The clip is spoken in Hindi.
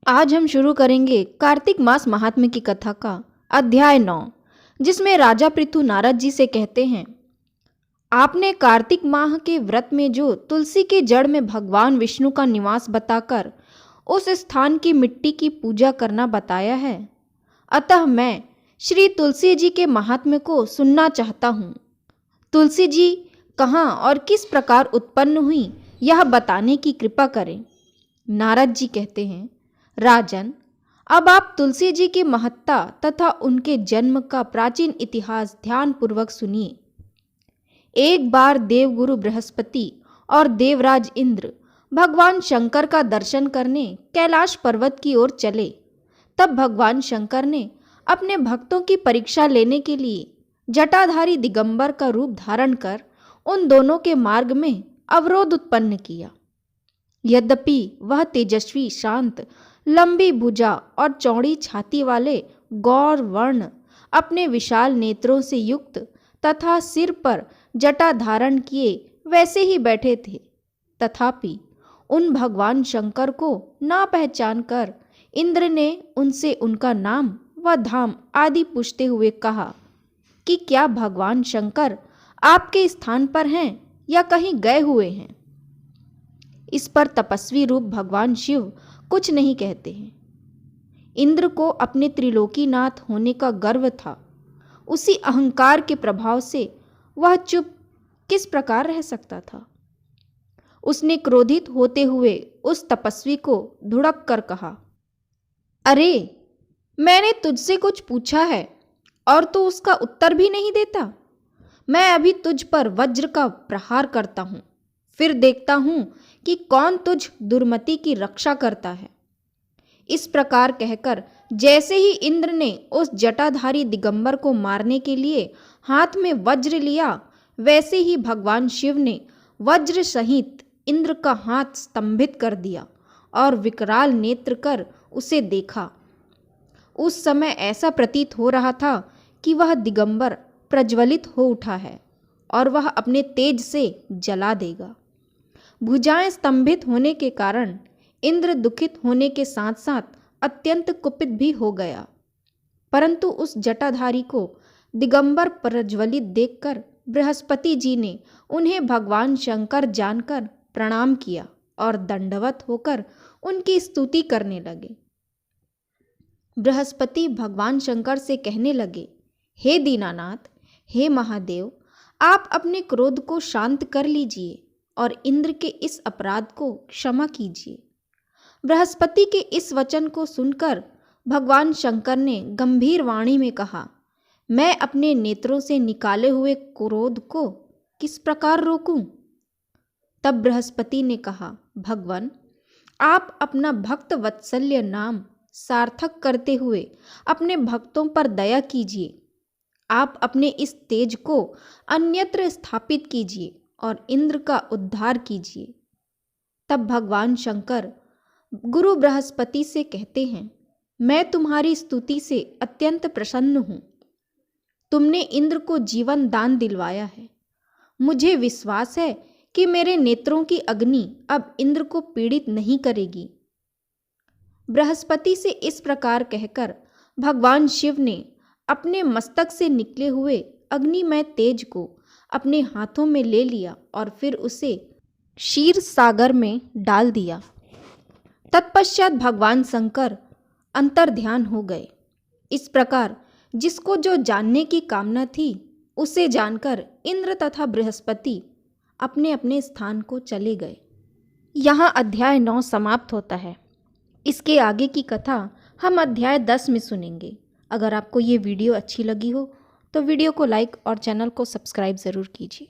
आज हम शुरू करेंगे कार्तिक मास महात्म्य की कथा का अध्याय 9, जिसमें राजा पृथु नारद जी से कहते हैं, आपने कार्तिक माह के व्रत में जो तुलसी के जड़ में भगवान विष्णु का निवास बताकर उस स्थान की मिट्टी की पूजा करना बताया है, अतः मैं श्री तुलसी जी के महात्म्य को सुनना चाहता हूँ। तुलसी जी कहाँ और किस प्रकार उत्पन्न हुई, यह बताने की कृपा करें। नारद जी कहते हैं, राजन, अब आप तुलसी जी की महत्ता तथा उनके जन्म का प्राचीन इतिहास ध्यानपूर्वक सुनिए। एक बार देवगुरु बृहस्पति और देवराज इंद्र भगवान शंकर का दर्शन करने कैलाश पर्वत की ओर चले। तब भगवान शंकर ने अपने भक्तों की परीक्षा लेने के लिए जटाधारी दिगंबर का रूप धारण कर उन दोनों के मार्ग में अवरोध उत्पन्न किया। यद्यपि वह तेजस्वी, शांत, लंबी भुजा और चौड़ी छाती वाले गौर वर्ण अपने विशाल नेत्रों से युक्त तथा सिर पर जटा धारण किए वैसे ही बैठे थे, तथापि उन भगवान शंकर को ना पहचान कर इंद्र ने उनसे उनका नाम व धाम आदि पूछते हुए कहा कि क्या भगवान शंकर आपके स्थान पर हैं या कहीं गए हुए हैं। इस पर तपस्वी रूप भगवान शिव कुछ नहीं कहते हैं। इंद्र को अपने त्रिलोकीनाथ होने का गर्व था। उसी अहंकार के प्रभाव से वह चुप किस प्रकार रह सकता था। उसने क्रोधित होते हुए उस तपस्वी को धुड़क कर कहा, अरे, मैंने तुझसे कुछ पूछा है और तू उसका उत्तर भी नहीं देता। मैं अभी तुझ पर वज्र का प्रहार करता हूँ, फिर देखता हूँ कि कौन तुझ दुर्मति की रक्षा करता है। इस प्रकार कहकर जैसे ही इंद्र ने उस जटाधारी दिगंबर को मारने के लिए हाथ में वज्र लिया, वैसे ही भगवान शिव ने वज्र सहित इंद्र का हाथ स्तंभित कर दिया और विकराल नेत्र कर उसे देखा। उस समय ऐसा प्रतीत हो रहा था कि वह दिगंबर प्रज्वलित हो उठा है और वह अपने तेज से जला देगा। भुजाएं स्तंभित होने के कारण इंद्र दुखित होने के साथ साथ अत्यंत कुपित भी हो गया, परंतु उस जटाधारी को दिगंबर प्रज्वलित देखकर बृहस्पति जी ने उन्हें भगवान शंकर जानकर प्रणाम किया और दंडवत होकर उनकी स्तुति करने लगे। बृहस्पति भगवान शंकर से कहने लगे, हे दीनानाथ, हे महादेव, आप अपने क्रोध को शांत कर लीजिए और इंद्र के इस अपराध को क्षमा कीजिए। बृहस्पति के इस वचन को सुनकर भगवान शंकर ने गंभीर वाणी में कहा, मैं अपने नेत्रों से निकाले हुए क्रोध को किस प्रकार रोकूं? तब बृहस्पति ने कहा, भगवान, आप अपना भक्त वत्सल्य नाम सार्थक करते हुए अपने भक्तों पर दया कीजिए। आप अपने इस तेज को अन्यत्र स्थापित कीजिए और इंद्र का उद्धार कीजिए। तब भगवान शंकर गुरु बृहस्पति से कहते हैं, मैं तुम्हारी स्तुति से अत्यंत प्रसन्न हूँ। तुमने इंद्र को जीवन दान दिलवाया है। मुझे विश्वास है कि मेरे नेत्रों की अग्नि अब इंद्र को पीड़ित नहीं करेगी। बृहस्पति से इस प्रकार कहकर भगवान शिव ने अपने मस्तक से निकले हुए अग्निमय तेज को अपने हाथों में ले लिया और फिर उसे क्षीर सागर में डाल दिया। तत्पश्चात भगवान शंकर अंतर्ध्यान हो गए। इस प्रकार जिसको जो जानने की कामना थी, उसे जानकर इंद्र तथा बृहस्पति अपने अपने स्थान को चले गए। यहाँ अध्याय 9 समाप्त होता है। इसके आगे की कथा हम अध्याय 10 में सुनेंगे। अगर आपको ये वीडियो अच्छी लगी हो तो वीडियो को लाइक और चैनल को सब्सक्राइब ज़रूर कीजिए।